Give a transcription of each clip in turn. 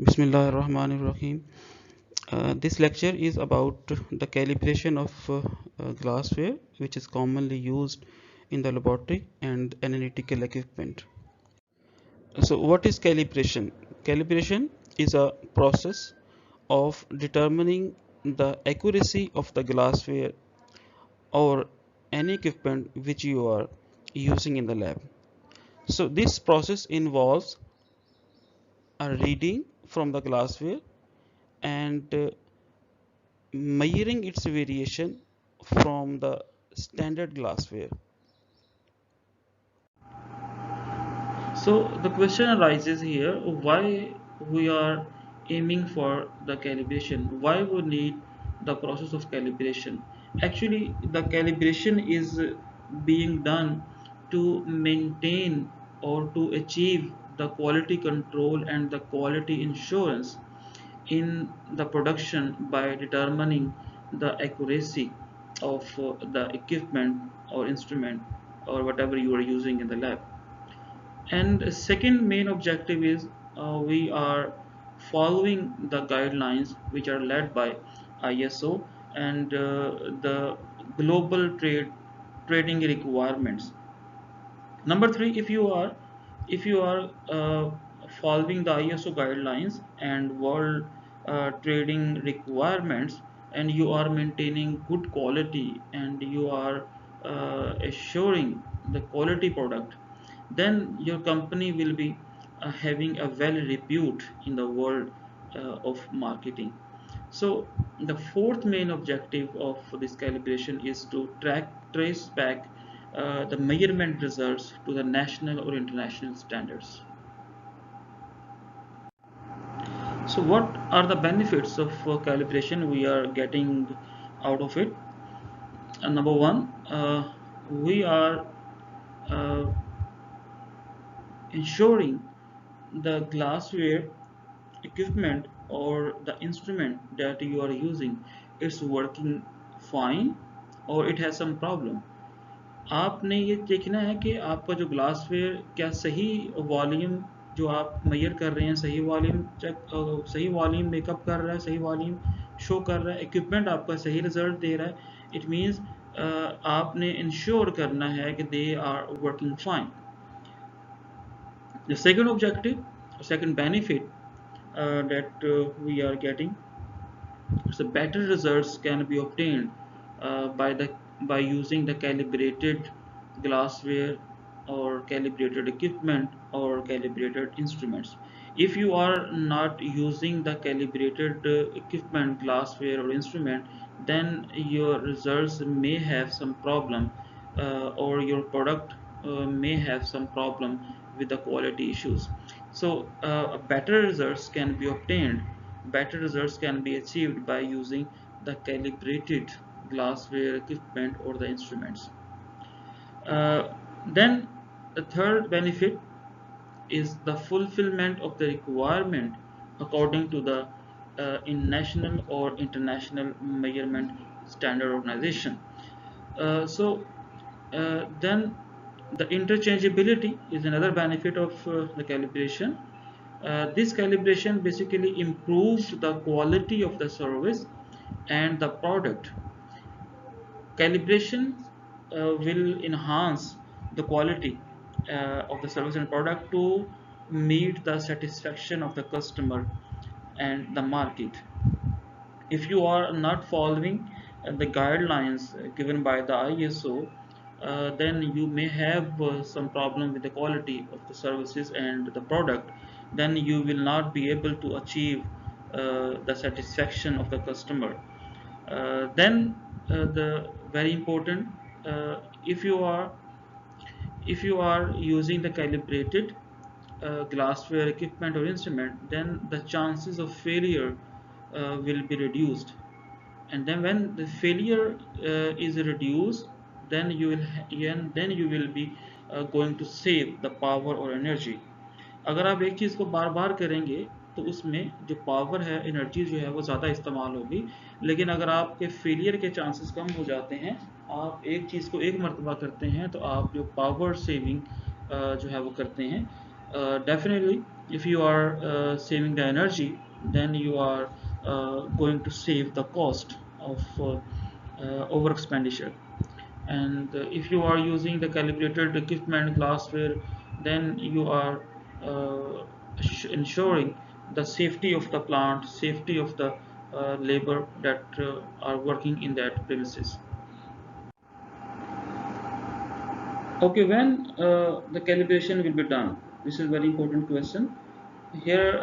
Bismillahirrahmanirrahim. This lecture is about the calibration of glassware, which is commonly used in the laboratory and analytical equipment. So, what is calibration? Calibration is a process of determining the accuracy of the glassware or any equipment which you are using in the lab. So, this process involves a reading from the glassware and measuring its variation from the standard glassware. So the question arises here, why we are aiming for the calibration? Why we need the process of calibration? Actually, the calibration is being done to maintain or to achieve the quality control and the quality insurance in the production by determining the accuracy of the equipment or instrument or whatever you are using in the lab. And second main objective is we are following the guidelines which are led by ISO and the global trading requirements. Number three, if you are following the ISO guidelines and world trading requirements, and you are maintaining good quality and you are assuring the quality product, then your company will be having a well repute in the world of marketing. So the fourth main objective of this calibration is to trace back the measurement results to the national or international standards. So what are the benefits of calibration we are getting out of it? Number one, we are uh, ensuring the glassware equipment or the instrument that you are using is working fine or it has some problem. आपने ये देखना है कि आपका जो glassware क्या सही volume जो आप मेजर कर रहे हैं सही वॉल्यूम चेक सही वॉल्यूम मेकअप कर रहा है, सही वॉल्यूम शो कर रहा है, इक्विपमेंट आपका सही रिजल्ट दे रहा है. इट मीन्स आपने इंश्योर करना है कि they are working fine. The second objective, second benefit that we are getting, so better results can be obtained by using the calibrated glassware or calibrated equipment or calibrated instruments. If you are not using the calibrated equipment, glassware or instrument, then your results may have some problem or your product may have some problem with the quality issues. So better results can be obtained, better results can be achieved by using the calibrated glassware equipment or the instruments. Then the third benefit is the fulfillment of the requirement according to the in national or international measurement standard organization. Then the interchangeability is another benefit of the calibration. This calibration basically improves the quality of the service and the product. Calibration will enhance the quality of the service and product to meet the satisfaction of the customer and the market. If you are not following the guidelines given by the ISO, then you may have some problem with the quality of the services and the product. Then you will not be able to achieve the satisfaction of the customer. Then the very important, uh, if you are if you are using the calibrated glassware equipment or instrument, then the chances of failure will be reduced. And then when the failure is reduced, then you will be going to save the power or energy. अगर आप एक चीज़ को बार बार करेंगे तो उसमें जो power है, energy जो है वो ज़्यादा इस्तेमाल होगी. लेकिन अगर आपके फेलियर के चांसेस कम हो जाते हैं, आप एक चीज़ को एक मरतबा करते हैं, तो आप जो पावर सेविंग जो है वो करते हैं. Definitely, if you are saving the energy, then you are going to save the cost of over expenditure. And if you are using the calibrated equipment glassware, then you are ensuring the safety of the plant, safety of the labor that are working in that premises. Okay, when the calibration will be done? This is very important question. Here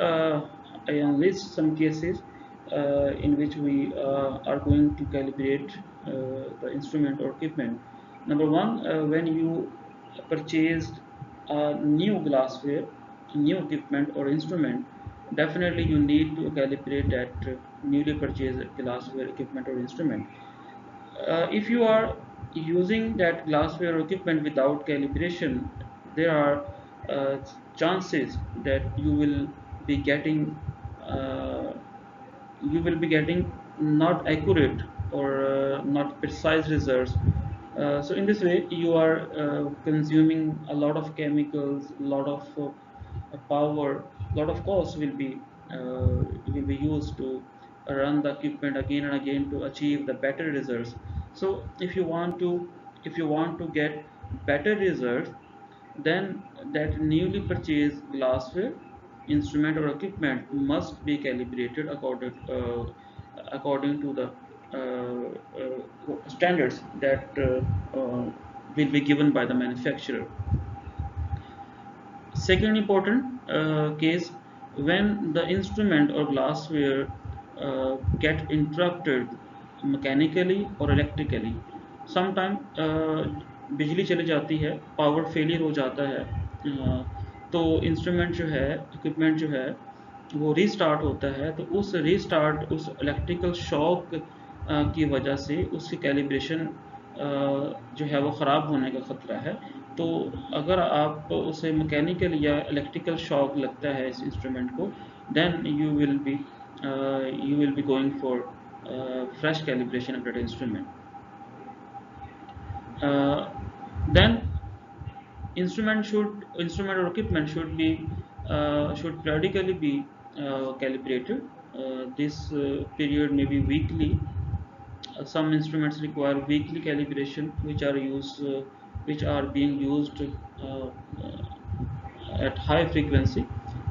I list some cases in which we are going to calibrate the instrument or equipment. Number one, when you purchased a new glassware, new equipment or instrument, definitely you need to calibrate that newly purchased glassware equipment or instrument. If you are using that glassware equipment without calibration, there are uh, chances that uh, you will be getting not accurate or not precise results. So in this way, you are consuming a lot of chemicals, a lot of power, a lot of costs will be used to run the equipment again and again to achieve the better results. So if you want to get better results, then that newly purchased glassware instrument or equipment must be calibrated according to the standards that will be given by the manufacturer. Second important case, when the instrument or glassware get interrupted mechanically or electrically. Sometime बिजली चली जाती है, power failure हो जाता है, तो instrument जो है, इक्विपमेंट जो है, वो रीस्टार्ट होता है, तो उस इलेक्ट्रिकल शॉक की वजह से उसकी कैलिब्रेशन जो है वो ख़राब होने का ख़तरा है। तो अगर आप उसे मैकेनिकल या इलेक्ट्रिकल शॉक लगता है इस इंस्ट्रूमेंट को, then you will be going for fresh calibration of that instrument. Then instrument or equipment should periodically be calibrated. This period may be weekly. Some instruments require weekly calibration, which are being used at high frequency,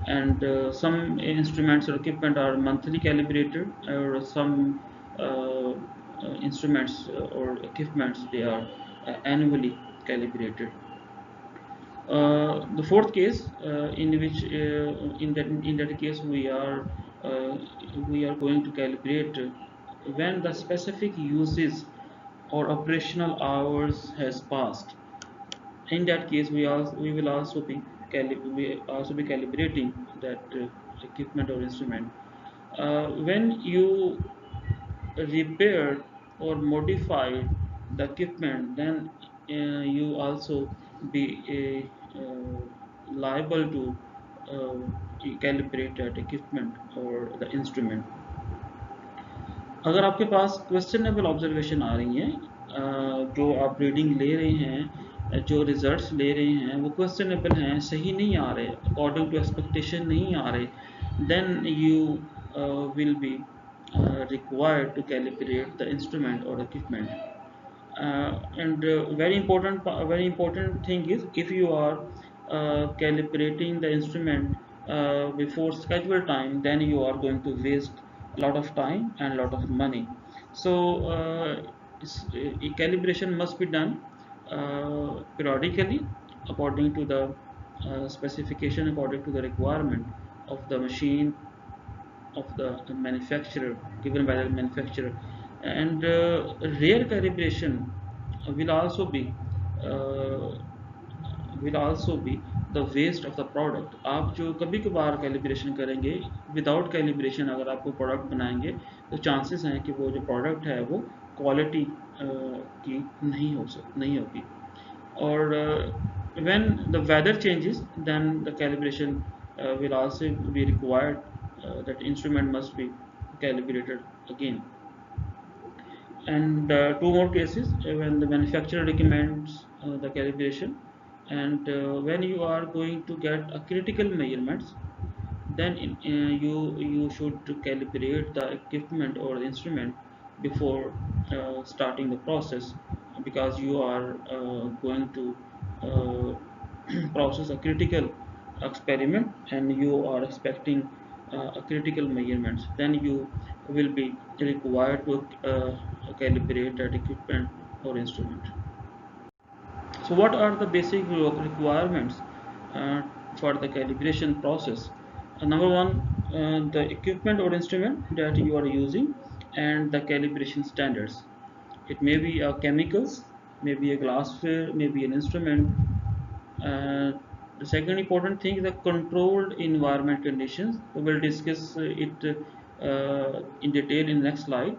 and some instruments or equipment are monthly calibrated, or some instruments or equipments they are annually calibrated. The fourth case, in that case uh, we are going to calibrate when the specific uses or operational hours has passed. In that case, we will also be calibrating that equipment or instrument. When you repaired or modified the equipment, then you also be liable to calibrate that equipment or the instrument. अगर आपके पास questionable observation आ रही हैं, जो आप reading ले रहे हैं, जो रिजल्ट्स ले रहे हैं वो क्वेश्चनेबल हैं, सही नहीं आ रहे, अकॉर्डिंग टू एक्सपेक्टेशन नहीं आ रहे, then you will be required to calibrate the instrument or equipment. And very important thing is, if you are calibrating the instrument before scheduled time, then you are going to waste a lot of time and a lot of money. So calibration must be done periodically according to the specification, according to the requirement of the machine, of the manufacturer, given by the manufacturer. And rare calibration will also be uh, the waste of the product. आप जो कभी कभार calibration करेंगे, without calibration अगर आप कोई product बनाएंगे, तो चांसेस हैं कि वो जो प्रोडक्ट है वो क्वालिटी की नहीं होगी. Or when the weather changes, then the calibration will also be required. That instrument must be calibrated again. And two more cases, when the manufacturer recommends the calibration, And when you are going to get a critical measurements, then you should calibrate the equipment or the instrument before starting the process, because you are going to process a critical experiment and you are expecting a critical measurements. Then you will be required to calibrate that equipment or instrument. So what are the basic requirements uh, for the calibration process? Number one, the equipment or instrument that you are using and the calibration standards. It may be a chemicals, maybe a glassware, maybe an instrument. Uh, the second important thing is the controlled environment conditions. We will discuss it in detail in next slide.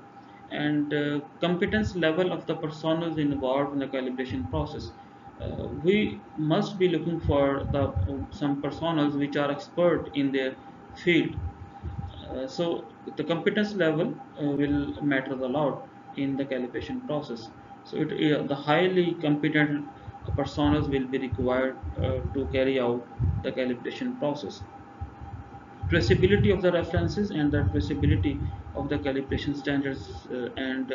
And competence level of the personnel involved in the calibration process. We must be looking for the some personnel which are expert in their field. So the competence level will matter a lot in the calibration process. So the highly competent personas will be required to carry out the calibration process. Traceability of the references and the traceability of the calibration standards, and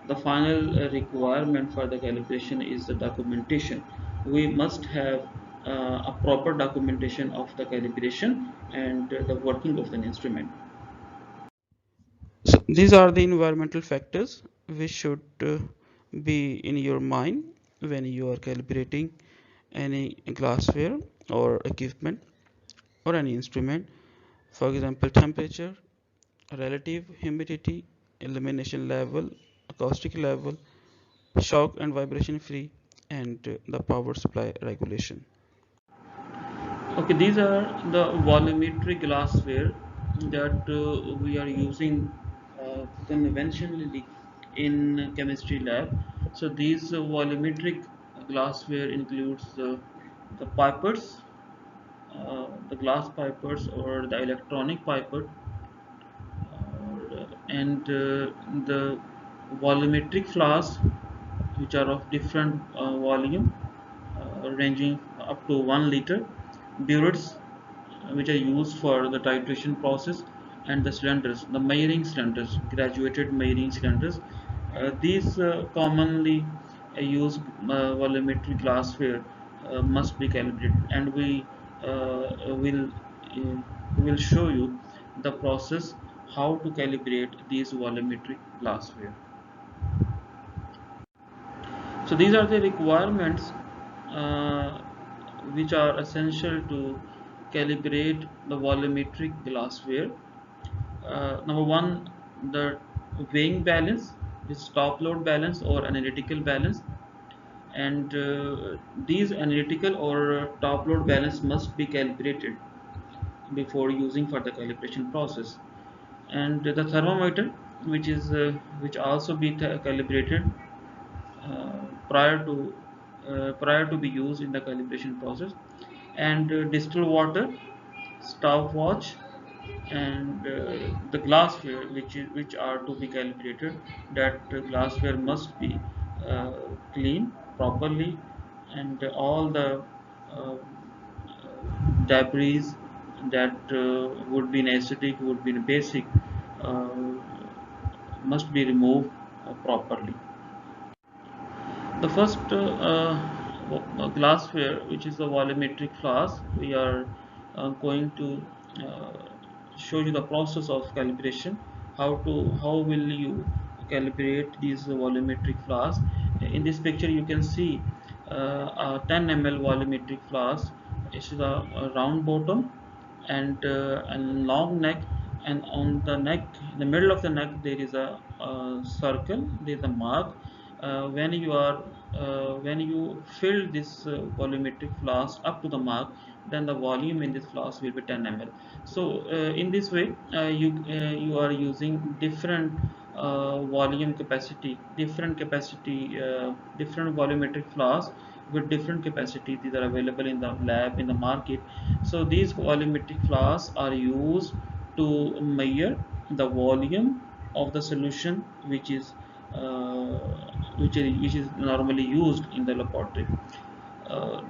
the final requirement for the calibration is the documentation. We must have a proper documentation of the calibration and the working of the instrument. So these are the environmental factors which should be in your mind when you are calibrating any glassware or equipment or any instrument. For example, temperature, relative humidity, illumination level, acoustic level, shock and vibration free, and the power supply regulation. Okay, these are the volumetric glassware that we are using conventionally in chemistry lab. So these volumetric glassware includes the glass pipers or the electronic piper, and the volumetric flasks, which are of different volume, ranging up to 1 liter, burettes, which are used for the titration process, and the cylinders, the measuring cylinders, graduated measuring cylinders. These commonly used volumetric glassware must be calibrated, and uh, will show you the process how to calibrate these volumetric glassware. So these are the requirements uh, which are essential to calibrate the volumetric glassware. Number one, the weighing balance, is top load balance or analytical balance, and these analytical or top load balance must be calibrated before using for the calibration process. And the thermometer, which also be calibrated uh, prior to prior to be used in the calibration process, and distilled water, stopwatch, and the glassware which are to be calibrated. That glassware must be uh, clean properly, and all the uh, debris that would be in acidic, would be in basic, uh, must be removed properly. The first glassware, which is the volumetric flask, we are going to uh, show you the process of calibration. How will you calibrate these volumetric flasks? In this picture, you can see a 10 ml volumetric flask. It is a round bottom and long neck, and on the neck, in the middle of the neck, there is a circle. There is a mark. When you fill this volumetric flask up to the mark, then the volume in this flask will be 10 ml. So in this way, you are using different volume capacity, different volumetric flasks with different capacity. These are available in the lab, in the market. So these volumetric flasks are used to measure the volume of the solution uh, which is normally used in the laboratory.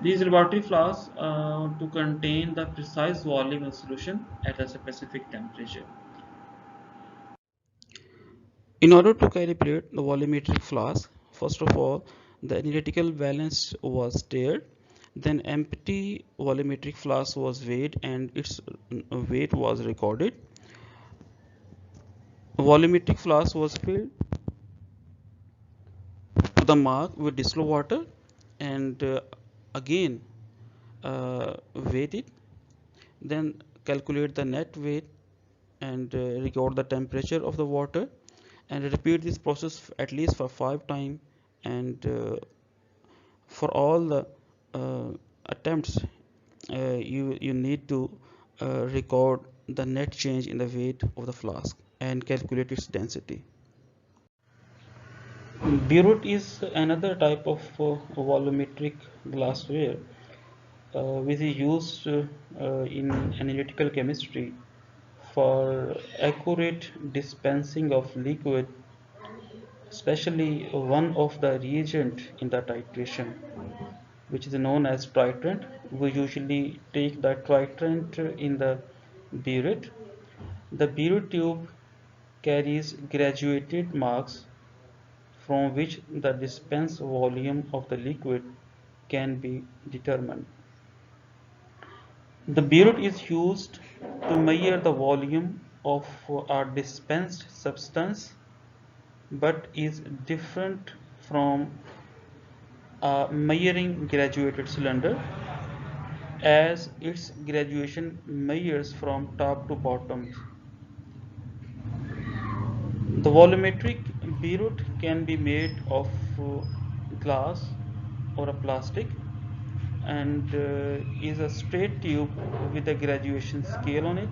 These laboratory flasks to contain the precise volume of solution at a specific temperature. In order to calibrate the volumetric flask, first of all, the analytical balance was stirred, then empty volumetric flask was weighed and its weight was recorded. Volumetric flask was filled to the mark with distilled water and again weight it, then calculate the net weight and record the temperature of the water and repeat this process at least for 5 times, and for all the uh, attempts you need to record the net change in the weight of the flask and calculate its density. Burette is another type of volumetric glassware which is used in analytical chemistry for accurate dispensing of liquid, especially one of the reagent in the titration, which is known as titrant. We usually take the titrant in the burette. The burette tube carries graduated marks from which the dispense volume of the liquid can be determined. The burette is used to measure the volume of a dispensed substance but is different from a measuring graduated cylinder as its graduation measures from top to bottom. The volumetric burette can be made of glass or a plastic and is a straight tube with a graduation scale on it.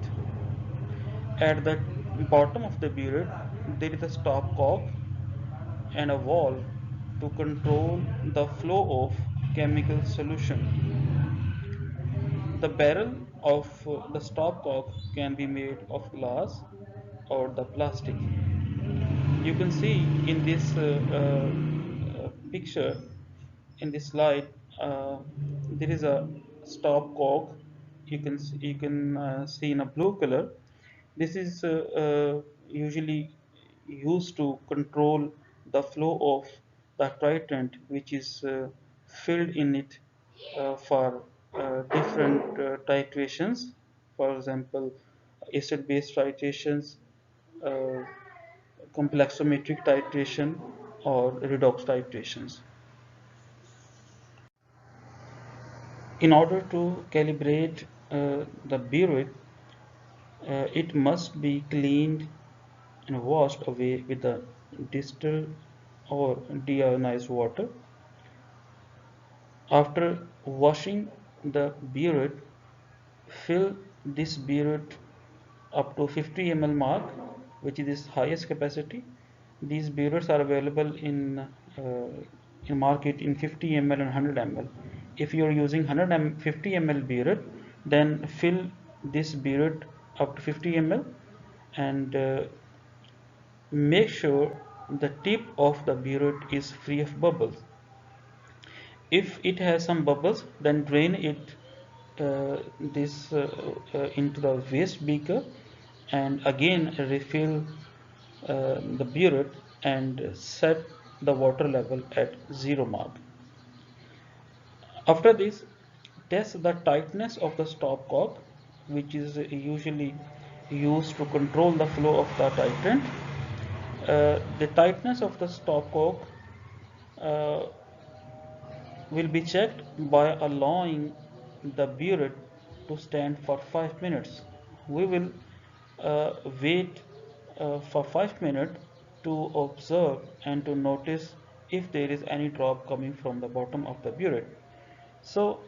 At the bottom of the burette, there is a stopcock and a valve to control the flow of chemical solution. The barrel of the stopcock can be made of glass or the plastic. You can see in this picture, in this slide, there is a stopcock. You can see in a blue color. This is usually used to control the flow of the titrant, which is filled in it for different titrations. For example, acid-base titrations, uh, complexometric titration, or redox titrations. In order to calibrate the burette, it must be cleaned and washed away with the distilled or deionized water. After washing the burette, fill this burette up to 50 ml mark, which is its highest capacity. These burettes are available in market in 50 ml and 100 ml. If you are using 150 ml burette, then fill this burette up to 50 ml and make sure the tip of the burette is free of bubbles. If it has some bubbles, then drain it into the waste beaker and again refill the burette and set the water level at 0 mark. After this, test the tightness of the stopcock, which is usually used to control the flow of the titrant. The tightness of the stopcock uh, will be checked by allowing the burette to stand for 5 minutes. We will wait for 5 minutes to observe and to notice if there is any drop coming from the bottom of the burette. So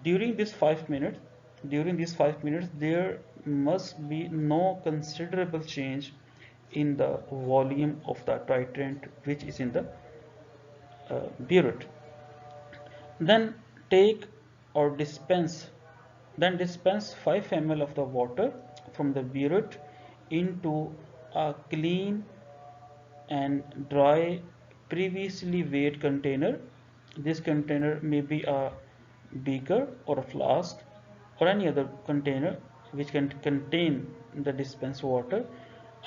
during this 5 minutes, there must be no considerable change in the volume of the titrant which is in the burette. Then take or dispense then dispense 5 ml of the water from the burette into a clean and dry previously weighed container. This container may be a beaker or a flask or any other container which can contain the dispensed water.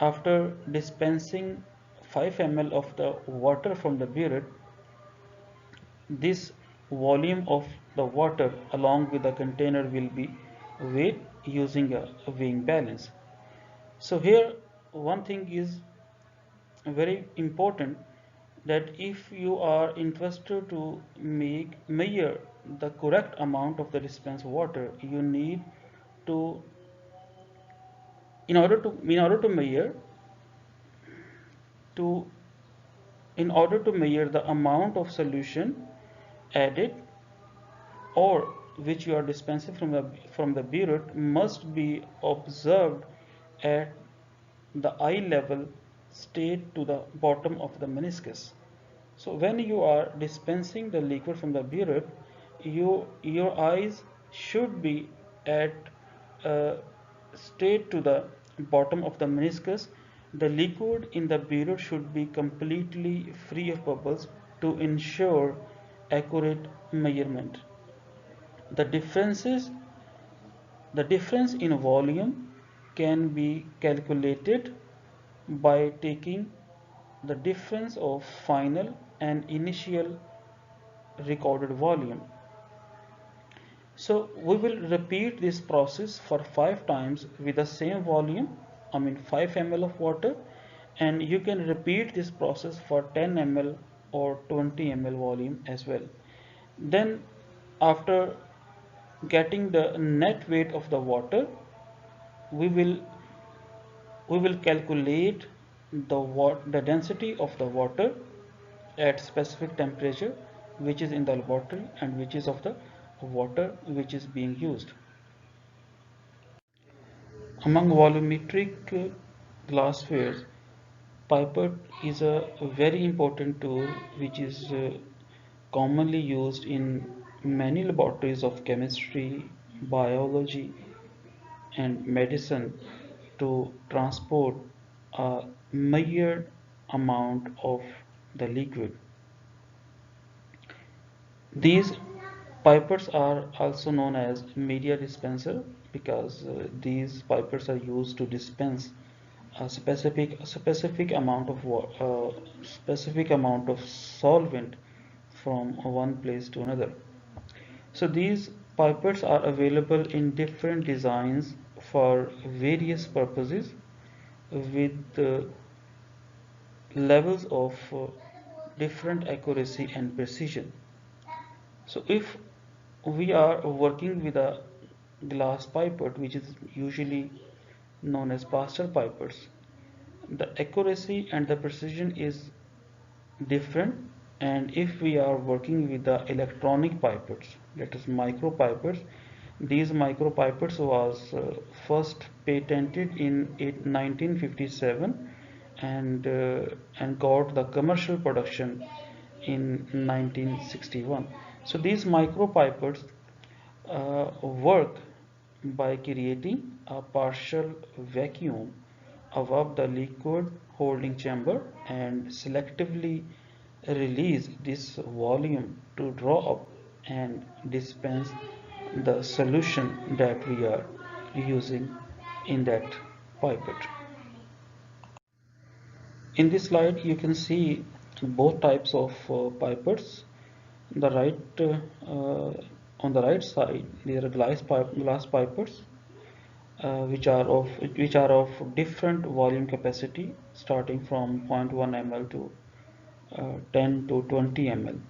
After dispensing 5 ml of the water from the burette, this volume of the water along with the container will be weighed using a weighing balance. So here one thing is very important, that if you are interested to measure the correct amount of the dispensed water, you need to, in order to measure to in order to measure the amount of solution added or which you are dispensing from the burette must be observed at the eye level straight to the bottom of the meniscus. So when you are dispensing the liquid from the burette, your eyes should be at straight to the bottom of the meniscus. The liquid in the burette should be completely free of bubbles to ensure accurate measurement. The differences the difference in volume can be calculated by taking the difference of final and initial recorded volume. So we will repeat this process for 5 times with the same volume, 5 ml of water, and you can repeat this process for 10 ml or 20 ml volume as well. Then after getting the net weight of the water, we will calculate the density of the water at specific temperature which is in the laboratory and which is of the water which is being used. Among volumetric glassware, pipette is a very important tool which is commonly used in many laboratories of chemistry, biology, and medicine to transport a measured amount of the liquid. These pipettes are also known as media dispenser because these pipettes are used to dispense a specific amount of solvent from one place to another. So these pipettes are available in different designs for various purposes with levels of different accuracy and precision. So if we are working with a glass pipette, which is usually known as pastel pipettes, the accuracy and the precision is different. And if we are working with the electronic pipettes, that is micro pipettes, these micro pipettes was first patented in 1957 and got the commercial production in 1961. So these micro pipettes work by creating a partial vacuum above the liquid holding chamber and selectively release this volume to draw up and dispense the solution that we are using in that pipette. In this slide you can see both types of pipettes. The right On the right side there are glass pipettes which are of different volume capacity starting from 0.1 ml to 10 to 20 ml.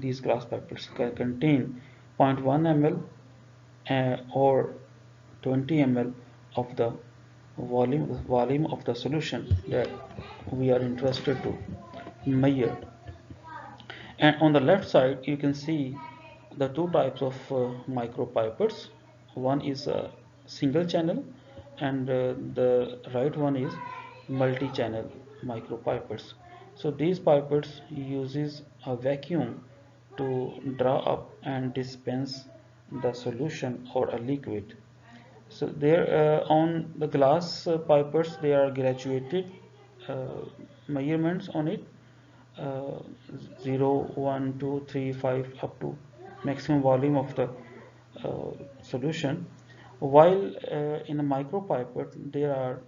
These glass pipettes contain 0.1 ml or 20 ml of the volume of the solution that we are interested to measure. And on the left side you can see the two types of micropipettes. One is a single channel and the right one is multi-channel micropipettes. So these pipettes uses a vacuum to draw up and dispense the solution or a liquid. So there on the glass pipettes there are graduated uh, measurements on it. uh, 0 1 2 3 5 up to maximum volume of the solution, while in a micropipette there are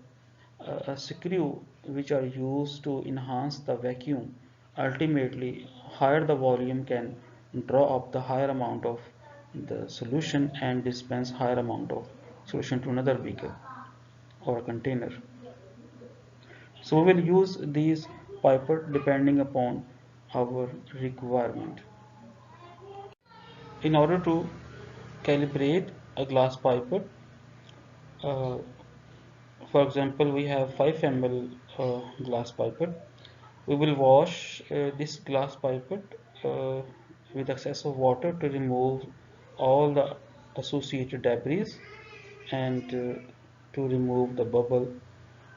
a screw which are used to enhance the vacuum. Ultimately, higher the volume can draw up the higher amount of the solution and dispense higher amount of solution to another beaker or container. So we will use these pipette depending upon our requirement. In order to calibrate a glass pipette, uh, for example, we have 5 ml glass pipette. We will wash this glass pipette with excess of water to remove all the associated debris and to remove the bubble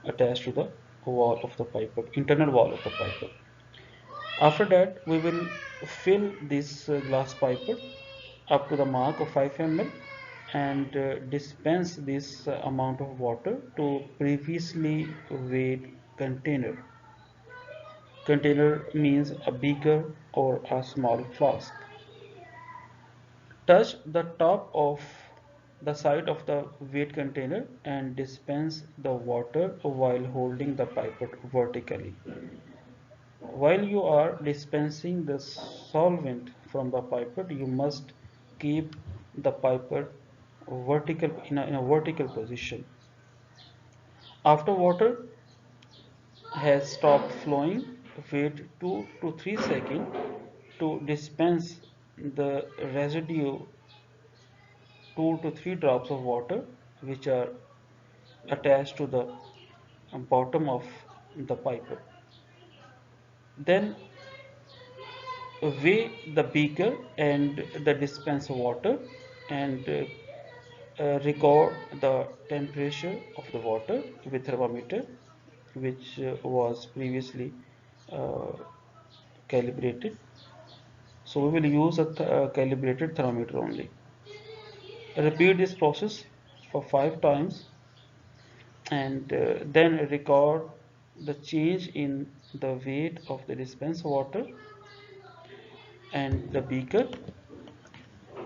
attached to the wall of the pipette, internal wall of the pipette. After that, we will fill this glass pipette up to the mark of 5 ml and dispense this amount of water to previously weighed container. Container means a beaker or a small flask. Touch the top of the side of the weight container and dispense the water while holding the pipette vertically. While you are dispensing the solvent from the pipette, you must keep the pipette vertical in a vertical position. After water has stopped flowing, wait 2 to 3 seconds to dispense the residue 2 to 3 drops of water which are attached to the bottom of the pipette. Then weigh the beaker and the dispenser water and record the temperature of the water with thermometer which was previously uh, calibrated. So we will use a calibrated thermometer only. Repeat this process for 5 times and then record the change in the weight of the dispenser water and the beaker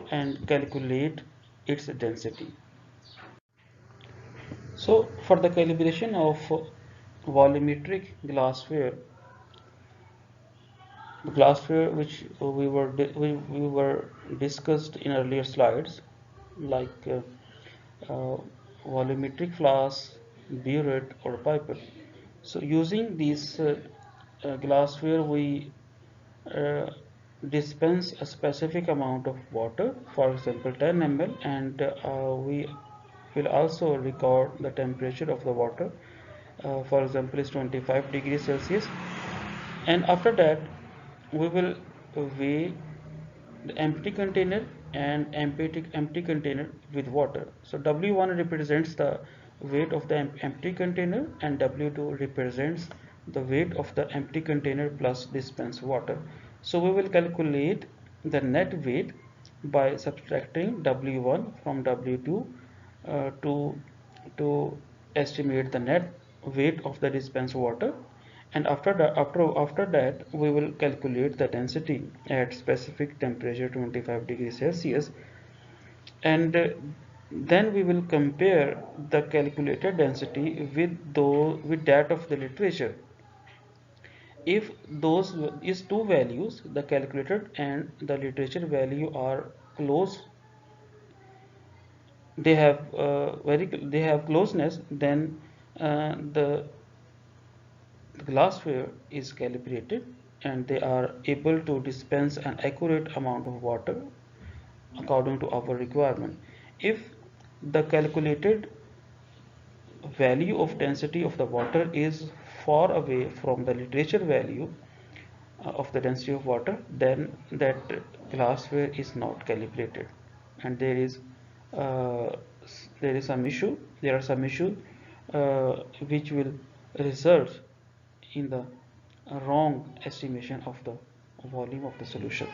and calculate its density. So for the calibration of volumetric glassware, the glassware which we were discussed in earlier slides, like volumetric flask, burette or pipette. So using these glassware, we uh, dispense a specific amount of water, for example 10 ml, and we will also record the temperature of the water, for example is 25 degrees Celsius, and after that we will weigh the empty container and empty container with water. So W1 represents the weight of the empty container and W2 represents the weight of the empty container plus dispensed water. So we will calculate the net weight by subtracting W1 from W2 to estimate the net weight of the dispensed water, and after that we will calculate the density at specific temperature 25 degrees Celsius, and then we will compare the calculated density with that of the literature. If those is two values, the calculated and the literature value are close, they have they have closeness, then the glassware is calibrated and they are able to dispense an accurate amount of water according to our requirement. If the calculated value of density of the water is far away from the literature value of the density of water, then that glassware is not calibrated, and uh, there is some issue there are some issues which will result in the wrong estimation of the volume of the solution.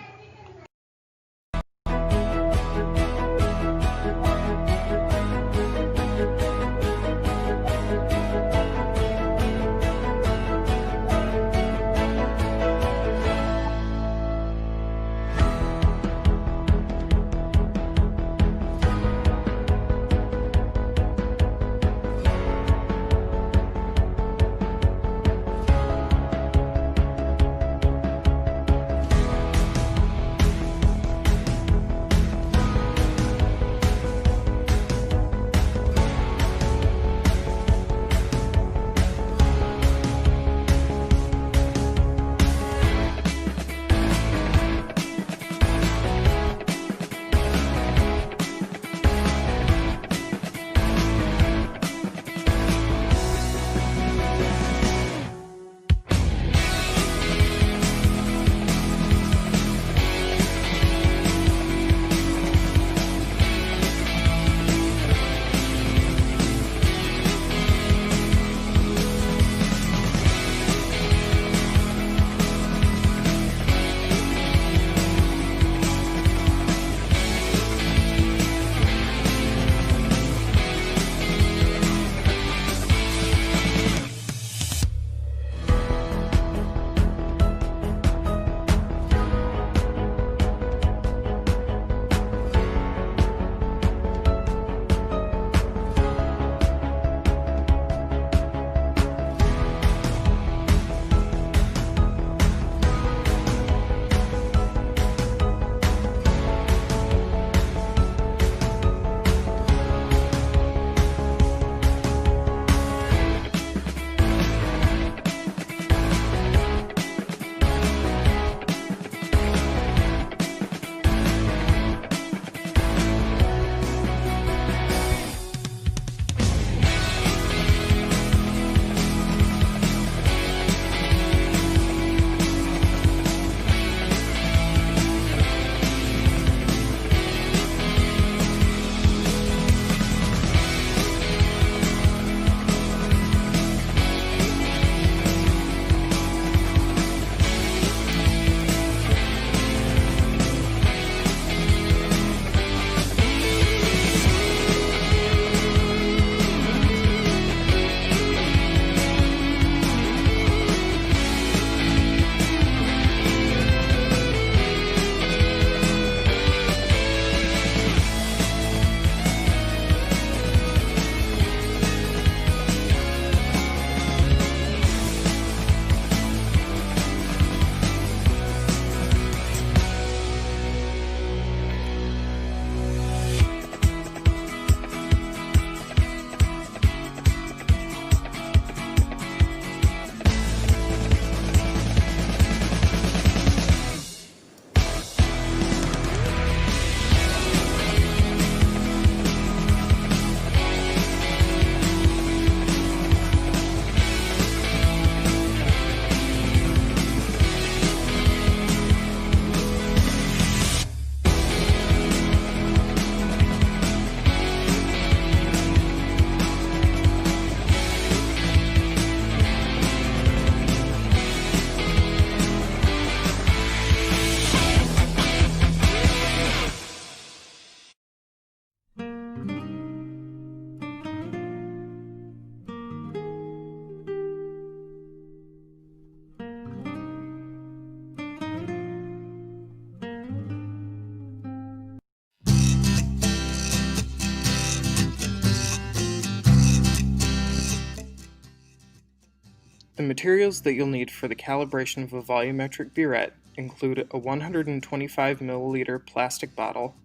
The materials that you'll need for the calibration of a volumetric burette include a 125 milliliter plastic bottle,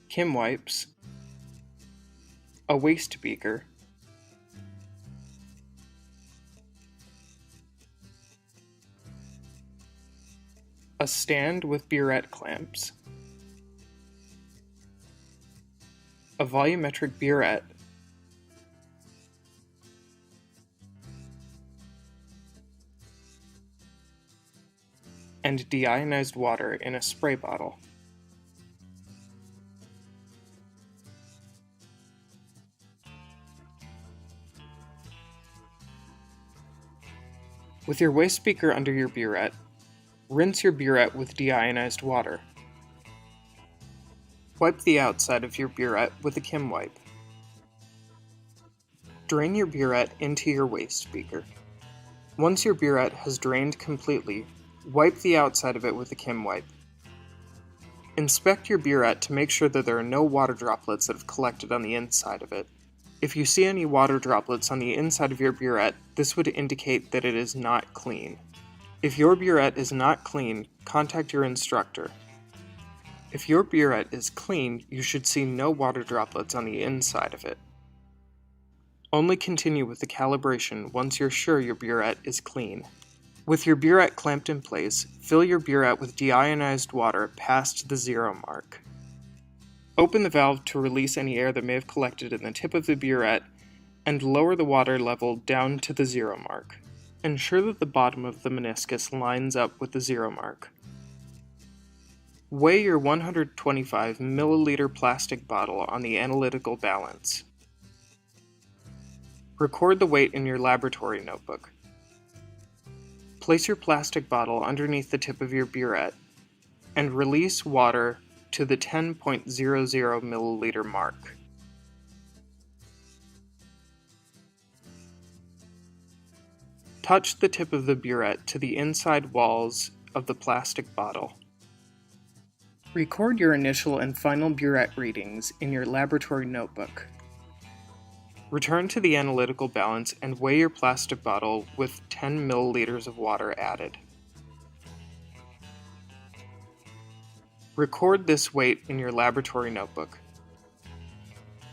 Kim wipes, a waste beaker, a stand with burette clamps, a volumetric burette, and deionized water in a spray bottle. With your waste beaker under your burette, rinse your burette with deionized water. Wipe the outside of your burette with a Kim wipe. Drain your burette into your waste beaker. Once your burette has drained completely, wipe the outside of it with a Kim wipe. Inspect your burette to make sure that there are no water droplets that have collected on the inside of it. If you see any water droplets on the inside of your burette, this would indicate that it is not clean. If your burette is not clean, contact your instructor. If your burette is clean, you should see no water droplets on the inside of it. Only continue with the calibration once you're sure your burette is clean. With your burette clamped in place, fill your burette with deionized water past the 0 mark. Open the valve to release any air that may have collected in the tip of the burette and lower the water level down to the 0 mark. Ensure that the bottom of the meniscus lines up with the 0 mark. Weigh your 125 milliliter plastic bottle on the analytical balance. Record the weight in your laboratory notebook. Place your plastic bottle underneath the tip of your burette and release water to the 10.00 milliliter mark. Touch the tip of the burette to the inside walls of the plastic bottle. Record your initial and final burette readings in your laboratory notebook. Return to the analytical balance and weigh your plastic bottle with 10 milliliters of water added. Record this weight in your laboratory notebook.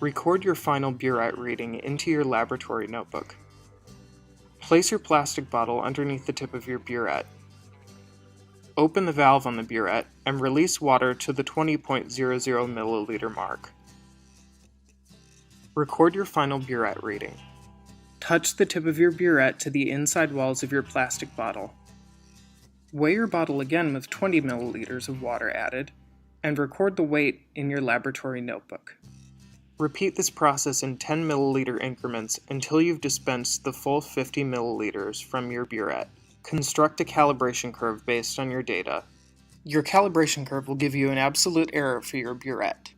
Record your final burette reading into your laboratory notebook. Place your plastic bottle underneath the tip of your burette. Open the valve on the burette and release water to the 20.00 milliliter mark. Record your final burette reading. Touch the tip of your burette to the inside walls of your plastic bottle. Weigh your bottle again with 20 milliliters of water added, and record the weight in your laboratory notebook. Repeat this process in 10 milliliter increments until you've dispensed the full 50 milliliters from your burette. Construct a calibration curve based on your data. Your calibration curve will give you an absolute error for your burette.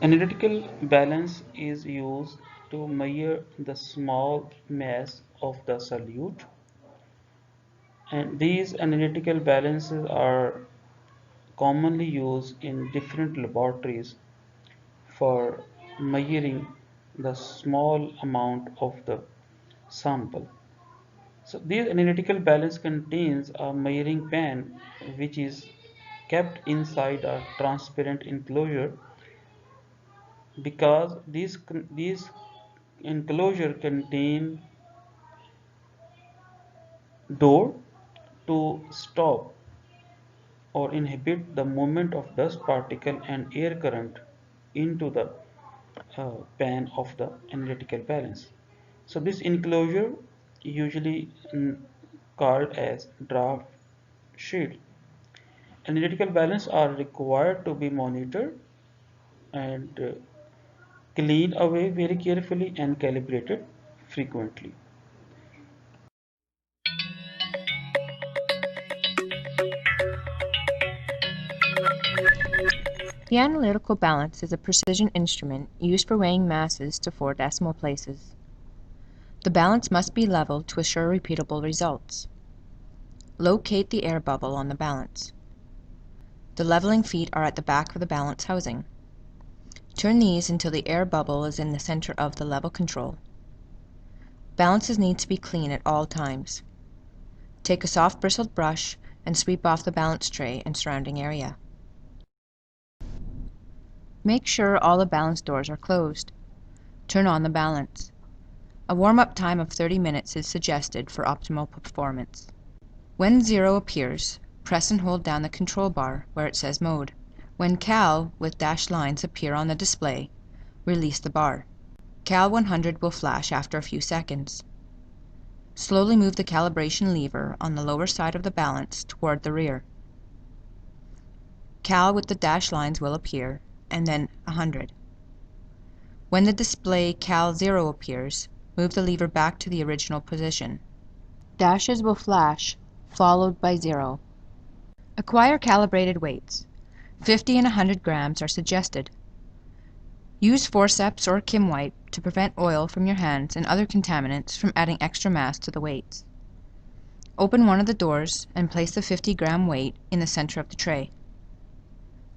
Analytical balance is used to measure the small mass of the solute, and these analytical balances are commonly used in different laboratories for measuring the small amount of the sample. So this analytical balance contains a measuring pan which is kept inside a transparent enclosure, because these enclosure contain door to stop or inhibit the movement of dust particle and air current into the pan of the analytical balance. So this enclosure usually called as draft shield. Analytical balance are required to be monitored and cleaned away very carefully and calibrated frequently. The analytical balance is a precision instrument used for weighing masses to 4 decimal places. The balance must be leveled to assure repeatable results. Locate the air bubble on the balance. The leveling feet are at the back of the balance housing. Turn these until the air bubble is in the center of the level control. Balances need to be clean at all times. Take a soft bristled brush and sweep off the balance tray and surrounding area. Make sure all the balance doors are closed. Turn on the balance. A warm-up time of 30 minutes is suggested for optimal performance. When 0 appears, press and hold down the control bar where it says Mode. When Cal with dashed lines appear on the display, release the bar. Cal 100 will flash after a few seconds. Slowly move the calibration lever on the lower side of the balance toward the rear. Cal with the dashed lines will appear, and then 100. When the display Cal 0 appears, move the lever back to the original position. Dashes will flash, followed by 0. Acquire calibrated weights. 50 and 100 grams are suggested. Use forceps or Kim wipe to prevent oil from your hands and other contaminants from adding extra mass to the weights. Open one of the doors and place the 50-gram weight in the center of the tray.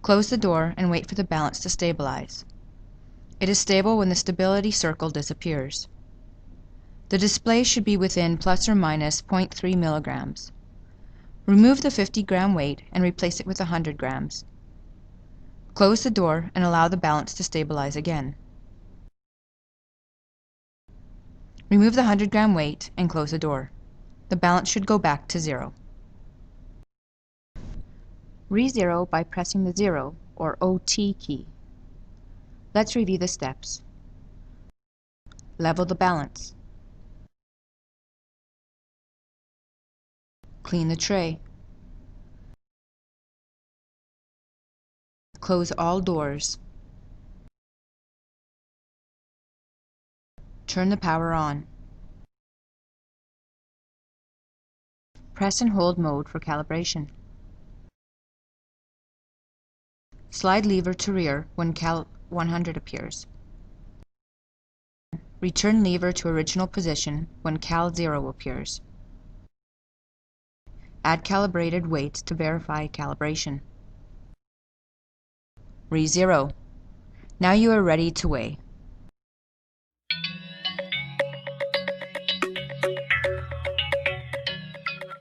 Close the door and wait for the balance to stabilize. It is stable when the stability circle disappears. The display should be within plus or minus 0.3 milligrams. Remove the 50-gram weight and replace it with 100 grams. Close the door and allow the balance to stabilize again. Remove the 100-gram weight and close the door. The balance should go back to 0. Re-zero by pressing the 0 or OT key. Let's review the steps. Level the balance. Clean the tray. Close all doors. Turn the power on. Press and hold mode for calibration. Slide lever to rear when Cal 100 appears. Return lever to original position when Cal 0 appears. Add calibrated weights to verify calibration. Re-zero. Now you are ready to weigh.